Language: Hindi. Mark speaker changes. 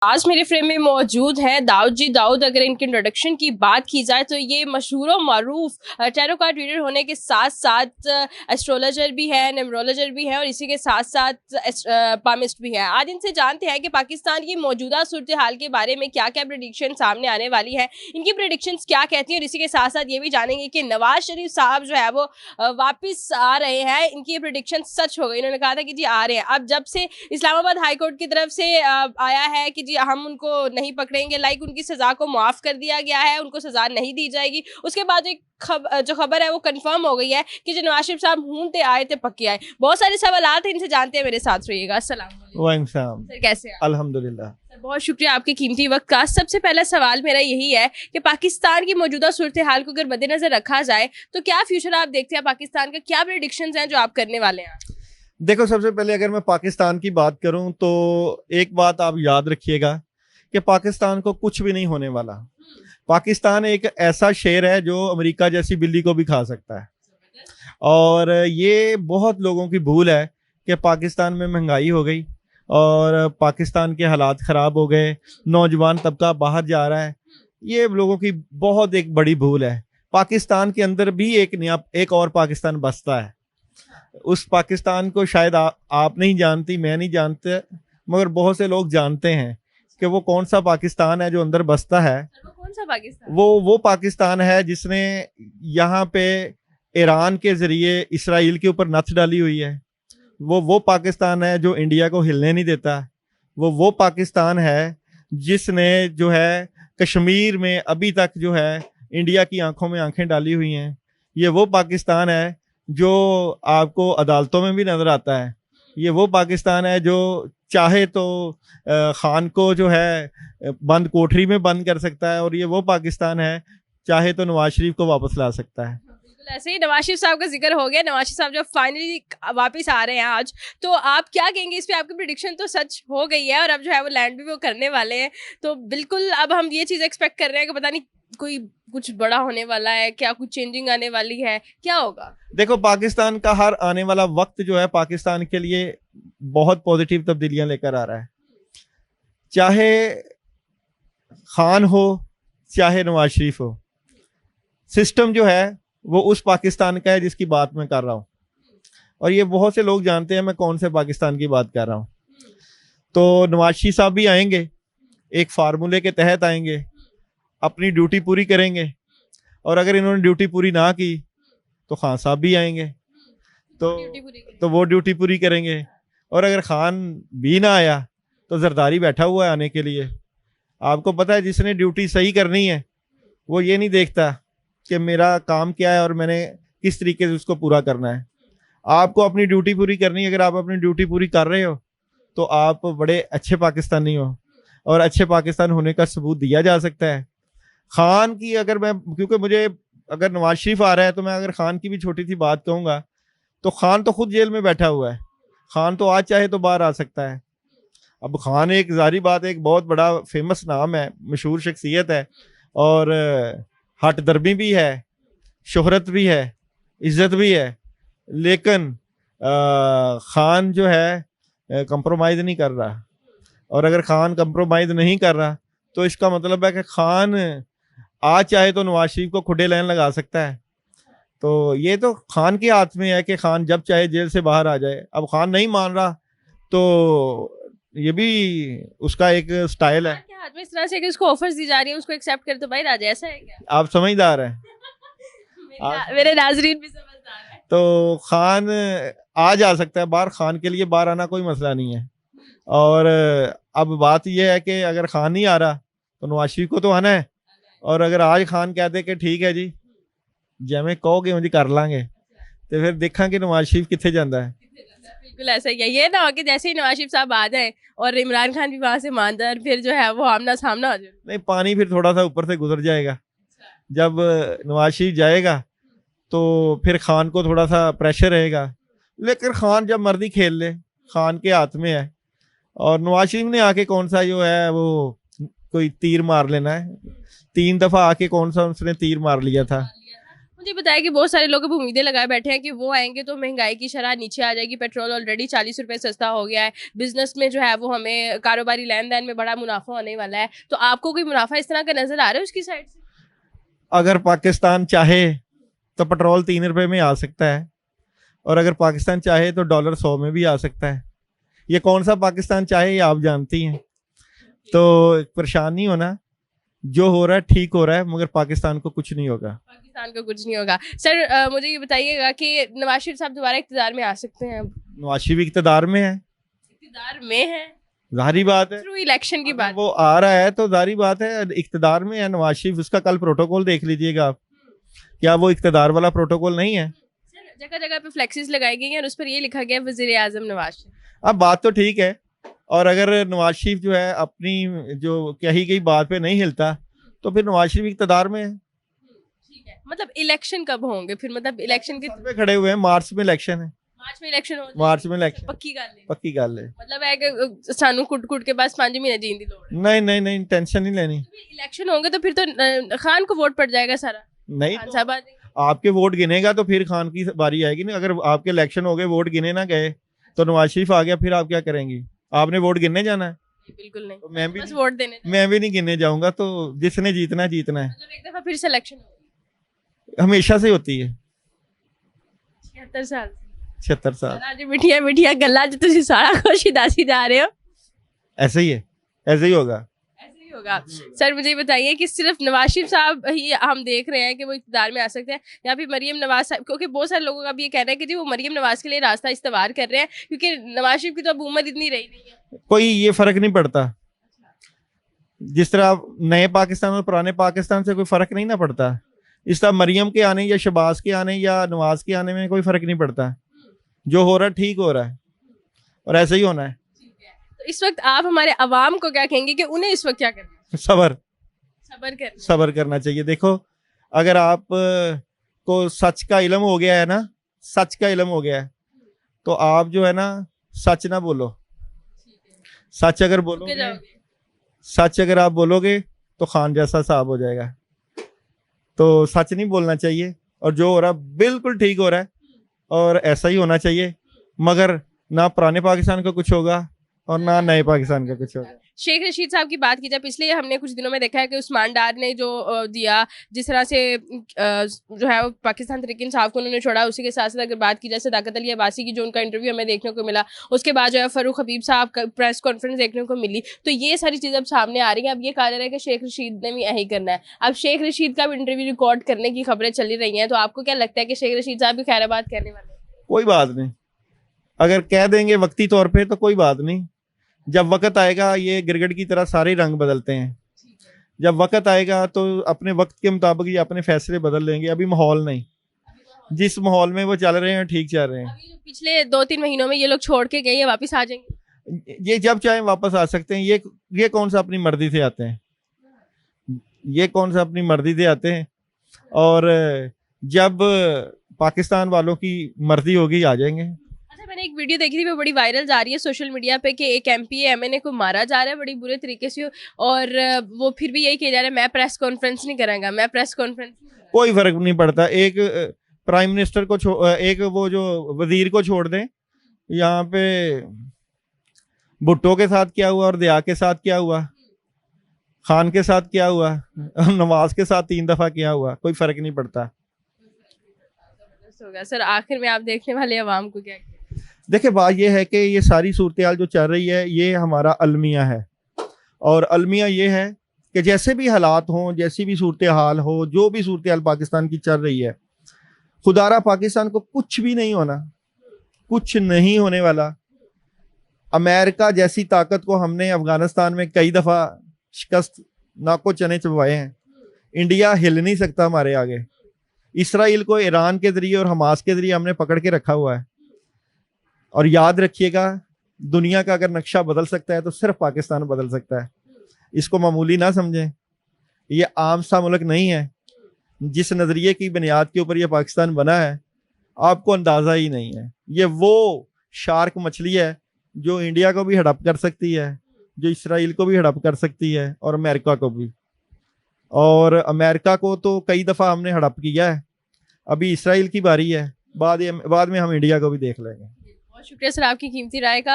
Speaker 1: आज मेरे फ्रेम में मौजूद है दाऊद जी। दाऊद, अगर इनके इंट्रोडक्शन की बात की जाए तो ये मशहूर मारूफ टैरो कार्ड रीडर होने के साथ साथ एस्ट्रोलॉजर भी है, न्यूमरोलॉजर भी है और इसी के साथ साथ पामिस्ट भी है। आज इनसे जानते हैं कि पाकिस्तान की मौजूदा सूरत हाल के बारे में क्या क्या प्रेडिक्शन सामने आने वाली है, इनकी प्रेडिक्शंस क्या कहती हैं, और इसी के साथ साथ ये भी जानेंगे कि नवाज शरीफ साहब जो है वो वापस आ रहे हैं। इनकी ये प्रेडिक्शन सच हो गई। इन्होंने कहा था कि जी आ रहे हैं। अब जब से इस्लामाबाद हाई कोर्ट की तरफ से आया है कि जी हम उनको नहीं पकड़ेंगे, लाइक उनकी सज़ा को माफ़ कर दिया गया है, उनको सज़ा नहीं दी जाएगी, उसके बाद एक जो खबर है वो कंफर्म हो गई है कि जो नवाज शरीफ साहब हूंते आए थे पक्के आए। बहुत सारे सवाल थे, इनसे जानते हैं। मेरे साथ रहिएगा। अस्सलाम वालेकुम सर, कैसे हैं?
Speaker 2: अल्हम्दुलिल्लाह
Speaker 1: सर बहुत शुक्रिया आपके कीमती वक्त का। सबसे पहला सवाल मेरा यही है कि पाकिस्तान की मौजूदा सूरत हाल को अगर मद्देनजर रखा जाए तो क्या फ्यूचर आप देखते हैं पाकिस्तान का, क्या प्रेडिक्शंस हैं जो आप करने वाले हैं?
Speaker 2: देखो, सबसे पहले अगर मैं पाकिस्तान की बात करूं तो एक बात आप याद रखिएगा कि पाकिस्तान को कुछ भी नहीं होने वाला। पाकिस्तान एक ऐसा शेर है जो अमेरिका जैसी बिल्ली को भी खा सकता है। और ये बहुत लोगों की भूल है कि पाकिस्तान में महंगाई हो गई और पाकिस्तान के हालात ख़राब हो गए, नौजवान तबका बाहर जा रहा है। ये लोगों की बहुत एक बड़ी भूल है। पाकिस्तान के अंदर भी एक और पाकिस्तान बसता है। उस पाकिस्तान को शायद आप नहीं जानती, मैं नहीं जानते, मगर बहुत से लोग जानते हैं कि वो कौन सा पाकिस्तान है जो अंदर बसता है।
Speaker 1: वो कौन सा पाकिस्तान?
Speaker 2: वो पाकिस्तान है जिसने यहाँ पे ईरान के जरिए इसराइल के ऊपर नथ डाली हुई है। वो पाकिस्तान है जो इंडिया को हिलने नहीं देता। वो पाकिस्तान है जिसने जो है कश्मीर में अभी तक जो है इंडिया की आंखों में आंखें डाली हुई हैं। ये वो पाकिस्तान है जो आपको अदालतों में भी नजर आता है। ये वो पाकिस्तान है जो चाहे तो खान को जो है बंद कोठरी में बंद कर सकता है, और ये वो पाकिस्तान है चाहे तो नवाज शरीफ को वापस ला सकता है।
Speaker 1: बिल्कुल ऐसे ही नवाज शरीफ साहब का जिक्र हो गया। नवाज शरीफ साहब जब फाइनली वापस आ रहे हैं आज, तो आप क्या कहेंगे इस पे? आपकी प्रिडिक्शन तो सच हो गई है और अब जो है वो लैंड भी वो करने वाले हैं, तो बिल्कुल अब हम ये चीज़ एक्सपेक्ट कर रहे हैं कि पता नहीं कोई कुछ बड़ा होने वाला है क्या, कुछ चेंजिंग आने वाली है, क्या होगा?
Speaker 2: देखो, पाकिस्तान का हर आने वाला वक्त जो है पाकिस्तान के लिए बहुत पॉजिटिव तब्दीलियां लेकर आ रहा है। चाहे खान हो चाहे नवाज शरीफ हो, सिस्टम जो है वो उस पाकिस्तान का है जिसकी बात मैं कर रहा हूँ। और ये बहुत से लोग जानते हैं मैं कौन से पाकिस्तान की बात कर रहा हूँ। तो नवाज शरीफ साहब भी आएंगे, एक फार्मूले के तहत आएंगे, अपनी ड्यूटी पूरी करेंगे, और अगर इन्होंने ड्यूटी पूरी ना की तो खान साहब भी आएंगे तो वो ड्यूटी पूरी करेंगे। और अगर खान भी ना आया तो जरदारी बैठा हुआ है आने के लिए। आपको पता है, जिसने ड्यूटी सही करनी है वो ये नहीं देखता कि मेरा काम क्या है और मैंने किस तरीके से उसको पूरा करना है। आपको अपनी ड्यूटी पूरी करनी है। अगर आप अपनी ड्यूटी पूरी कर रहे हो तो आप बड़े अच्छे पाकिस्तानी हो, और अच्छे पाकिस्तान होने का सबूत दिया जा सकता है। खान की अगर मैं, क्योंकि मुझे अगर नवाज शरीफ आ रहा है तो मैं अगर खान की भी छोटी सी बात कहूँगा तो खान तो खुद जेल में बैठा हुआ है। खान तो आज चाहे तो बाहर आ सकता है। अब खान एक जारी बात, एक बहुत बड़ा फेमस नाम है, मशहूर शख्सियत है, और हट दर्मी भी है, शोहरत भी है, इज्जत भी है। लेकिन खान जो है कंप्रोमाइज़ नहीं कर रहा। और अगर खान कंप्रोमाइज़ नहीं कर रहा तो इसका मतलब है कि खान आज चाहे तो नवाज शरीफ को खुडे लाइन लगा सकता है। तो ये तो खान के हाथ में है कि खान जब चाहे जेल से बाहर आ जाए। अब खान नहीं मान रहा तो ये भी उसका एक स्टाइल है।
Speaker 1: क्या हाथ में इस तरह से कि उसको ऑफर्स दी जा रही है, उसको एक्सेप्ट कर तो भाई राजा, ऐसा है क्या?
Speaker 2: आप समझदार हैं।
Speaker 1: मेरे नाजरीन भी समझदार है।
Speaker 2: तो खान आ जा सकता है बाहर। खान के लिए बाहर आना कोई मसला नहीं है। और अब बात यह है कि अगर खान नहीं आ रहा तो नवाज शरीफ को तो आना है। और अगर आज खान कह दे कि ठीक है जी जिवें कहोगे उंज कर लांगे, तो फिर देखा कि नवाज शरीफ कितने जाता है।
Speaker 1: बिल्कुल ऐसा ही है। ये ना हो कि जैसे ही नवाज शरीफ साहब आ जाए और इमरान खान भी वहां से मान जाए, फिर जो है वो आमना सामना हो जाए।
Speaker 2: नहीं, पानी फिर थोड़ा सा ऊपर से गुजर जाएगा। जब नवाज शरीफ जाएगा तो फिर खान को थोड़ा सा प्रेशर रहेगा। लेकिन खान जब मर्जी खेल ले, खान के हाथ में है। और नवाज शरीफ ने आके कौन सा जो है वो कोई तीर मार लेना है। 3 दफा आके कौन सा उसने तीर मार लिया था।
Speaker 1: मुझे बताया कि बहुत सारे लोग अब उम्मीदें लगाए बैठे हैं कि वो आएंगे तो महंगाई की शरह नीचे आ जाएगी, पेट्रोल ऑलरेडी 40 रुपए सस्ता हो गया है, बिजनेस में जो है वो हमें कारोबारी लेन देन में बड़ा मुनाफा होने वाला है। तो आपको कोई मुनाफा इस तरह का नजर आ रहा है उसकी साइड से?
Speaker 2: अगर पाकिस्तान चाहे तो पेट्रोल 3 रुपए में आ सकता है, और अगर पाकिस्तान चाहे तो डॉलर 100 में भी आ सकता है। ये कौन सा पाकिस्तान चाहे ये आप जानती हैं, तो परेशान नहीं होना। जो हो रहा है ठीक हो रहा है, मगर पाकिस्तान को कुछ नहीं होगा।
Speaker 1: पाकिस्तान को कुछ नहीं होगा। सर मुझे ये बताइएगा कि नवाज शरीफ साहब दोबारा इक़्तिदार में आ सकते हैं?
Speaker 2: नवाज शरीफ इक़्तिदार में है,
Speaker 1: इक़्तिदार में है,
Speaker 2: जाहिर बात है।
Speaker 1: थ्रू इलेक्शन की बात
Speaker 2: वो आ रहा है तो जाहिर बात है इक़्तिदार में है नवाज शरीफ। उसका कल प्रोटोकॉल देख लीजिएगा आप, क्या वो इक़्तिदार वाला प्रोटोकॉल नहीं है?
Speaker 1: जगह जगह पे फ्लेक्सिस लगाई गई हैं और उस पर ये लिखा गया है वजीर आजम नवाज शरीफ।
Speaker 2: अब बात तो ठीक है, और अगर नवाज शरीफ जो है अपनी जो कही गई बात पे नहीं हिलता तो फिर नवाज शरीफ इक़्तिदार में है।
Speaker 1: ठीक है, मतलब इलेक्शन कब होंगे फिर? मतलब इलेक्शन के
Speaker 2: पे खड़े हुए हैं, मार्च में इलेक्शन है।
Speaker 1: मार्च में इलेक्शन हो जाएगा?
Speaker 2: मार्च में इलेक्शन
Speaker 1: पक्की गल है?
Speaker 2: पक्की गल है।
Speaker 1: मतलब है कि सानू कुट कुट के बस 5 महीने जीने दी लोड़ है।
Speaker 2: नहीं नहीं नहीं, टेंशन नहीं लेनी।
Speaker 1: इलेक्शन होंगे तो फिर तो खान को वोट पड़ जाएगा सारा।
Speaker 2: नहीं
Speaker 1: खान
Speaker 2: तो
Speaker 1: साहब आ जाएंगे।
Speaker 2: आपके वोट गिनेगा तो फिर खान की बारी आएगी ना। अगर आपके इलेक्शन हो गए, वोट गिने ना गए तो नवाज शरीफ आ गया, फिर आप क्या करेंगी? आपने वोट गिनने जाना है?
Speaker 1: बिल्कुल नहीं,
Speaker 2: तो मैं भी
Speaker 1: बस वोट देने।
Speaker 2: मैं भी नहीं गिनने जाऊंगा। तो जिसने जीतना है जीतना है,
Speaker 1: मतलब एक दफा फिर से इलेक्शन होगी?
Speaker 2: हमेशा से होती है।
Speaker 1: 76 साल
Speaker 2: 76 साल
Speaker 1: आज मिठिया मिठिया गल्ला जो तुसी सारा कुछ ही दासी जा रहे हो।
Speaker 2: ऐसे ही है, ऐसे ही होगा।
Speaker 1: ऐसे ही होगा। सर मुझे ये बताइए कि सिर्फ नवाज शरीफ साहब ही हम देख रहे हैं कि वो इक़्तिदार में आ सकते हैं, या फिर मरियम नवाज साहब? क्योंकि बहुत सारे लोगों का भी ये कहना है कि जी वो मरियम नवाज के लिए रास्ता इस्तेमाल कर रहे हैं, क्योंकि नवाज शरीफ की तो अब उम्र इतनी रही नहीं है।
Speaker 2: कोई ये फर्क नहीं पड़ता। जिस तरह नए पाकिस्तान और पुराने पाकिस्तान से कोई फर्क नहीं ना पड़ता, इस तरह मरियम के आने या शहबाज के आने या नवाज के आने में कोई फर्क नहीं पड़ता। जो हो रहा है ठीक हो रहा है, और ऐसे ही होना है।
Speaker 1: तो इस वक्त आप हमारे अवाम को क्या कहेंगे कि उन्हें इस वक्त क्या करना है?
Speaker 2: सबर
Speaker 1: सबर
Speaker 2: करना चाहिए। देखो, अगर आप को सच का इल्म हो गया है ना, सच का इल्म हो गया है, तो आप जो है ना सच ना बोलो। सच अगर बोलोगे, सच अगर आप बोलोगे तो खान जैसा साहब हो जाएगा। तो सच नहीं बोलना चाहिए, और जो हो रहा है बिल्कुल ठीक हो रहा है और ऐसा ही होना चाहिए। मगर ना पुराने पाकिस्तान का कुछ होगा और ना नए पाकिस्तान का कुछ होगा।
Speaker 1: शेख रशीद साहब की बात की जाए, पिछले हमने कुछ दिनों में देखा है कि उस्मान डार ने जो दिया, जिस तरह से जो है वो पाकिस्तान तहरीक इंसाफ को उन्होंने छोड़ा, उसी के साथ साथ अगर बात की जाए सदाकत अली अब्बासी की, जो उनका इंटरव्यू हमें देखने को मिला, उसके बाद जो है फ़ारूक हबीब साहब का प्रेस कॉन्फ्रेंस देखने को मिली, तो ये सारी चीज़ें अब सामने आ रही हैं। अब ये कहा जा रहा है कि शेख रशीद ने भी यही करना है। अब शेख रशीद का भी इंटरव्यू रिकॉर्ड करने की खबरें चली रही हैं, तो आपको क्या लगता है कि शेख रशीद साहब भी खैराबाद कहने वाले हैं?
Speaker 2: कोई बात नहीं, अगर कह देंगे वक्ती तौर पे तो कोई बात नहीं। जब वक्त आएगा, ये गिरगिट की तरह सारे रंग बदलते हैं। जब वक्त आएगा तो अपने वक्त के मुताबिक ये अपने फैसले बदल लेंगे। अभी माहौल नहीं, जिस माहौल में वो चल रहे हैं ठीक चल रहे हैं।
Speaker 1: अभी पिछले 2-3 महीनों में ये लोग छोड़ के गए, वापस आ जाएंगे?
Speaker 2: ये जब चाहे वापस आ सकते हैं। ये कौन सा अपनी मर्जी से आते हैं? ये कौन सा अपनी मर्जी से आते हैं? और जब पाकिस्तान वालों की मर्जी होगी आ जाएंगे।
Speaker 1: अच्छा, मैंने एक वीडियो देखी थी, वो बड़ी वायरल जा रही है सोशल मीडिया पे कि एक एमपी एमएनए को मारा जा रहा है बड़ी बुरे तरीके से, और वो फिर भी यही किया जा रहा है मैं प्रेस कॉन्फ्रेंस नहीं करांगा, मैं प्रेस कॉन्फ्रेंस।
Speaker 2: कोई फर्क नहीं पड़ता। एक प्राइम मिनिस्टर को एक वो जो वजीर को छोड़ दें। यहाँ पे भुट्टो के साथ क्या हुआ और दया के साथ क्या हुआ, खान के साथ क्या हुआ, नवाज के साथ 3 दफा क्या हुआ, कोई फर्क नहीं पड़ता।
Speaker 1: होगा सर, आखिर में आप देखने वाले अवाम को क्या?
Speaker 2: देखिए, बात ये है कि ये सारी सूरत हाल जो चल रही है ये हमारा अलमिया है, और अलमिया ये है कि जैसे भी हालात हों, जैसी भी सूरत हाल हो, जो भी सूरत हाल पाकिस्तान की चल रही है, खुदारा पाकिस्तान को कुछ भी नहीं होना, कुछ नहीं होने वाला। अमेरिका जैसी ताकत को हमने अफगानिस्तान में कई दफ़ा शिकस्त नाको चने चबवाए हैं। इंडिया हिल नहीं सकता हमारे आगे। इसराइल को ईरान के ज़रिए और हमास के ज़रिए हमने पकड़ के रखा हुआ है। और याद रखिएगा, दुनिया का अगर नक्शा बदल सकता है तो सिर्फ पाकिस्तान बदल सकता है। इसको मामूली ना समझें, ये आम सा मुल्क नहीं है। जिस नज़रिए की बुनियाद के ऊपर ये पाकिस्तान बना है आपको अंदाज़ा ही नहीं है। ये वो शार्क मछली है जो इंडिया को भी हड़प कर सकती है, जो इसराइल को भी हड़प कर सकती है, और अमेरिका को भी। और अमेरिका को तो कई दफ़ा हमने हड़प किया है, अभी इसराइल की बारी है, बाद में हम इंडिया को भी देख लेंगे।
Speaker 1: बहुत शुक्रिया सर आपकी कीमती राय का।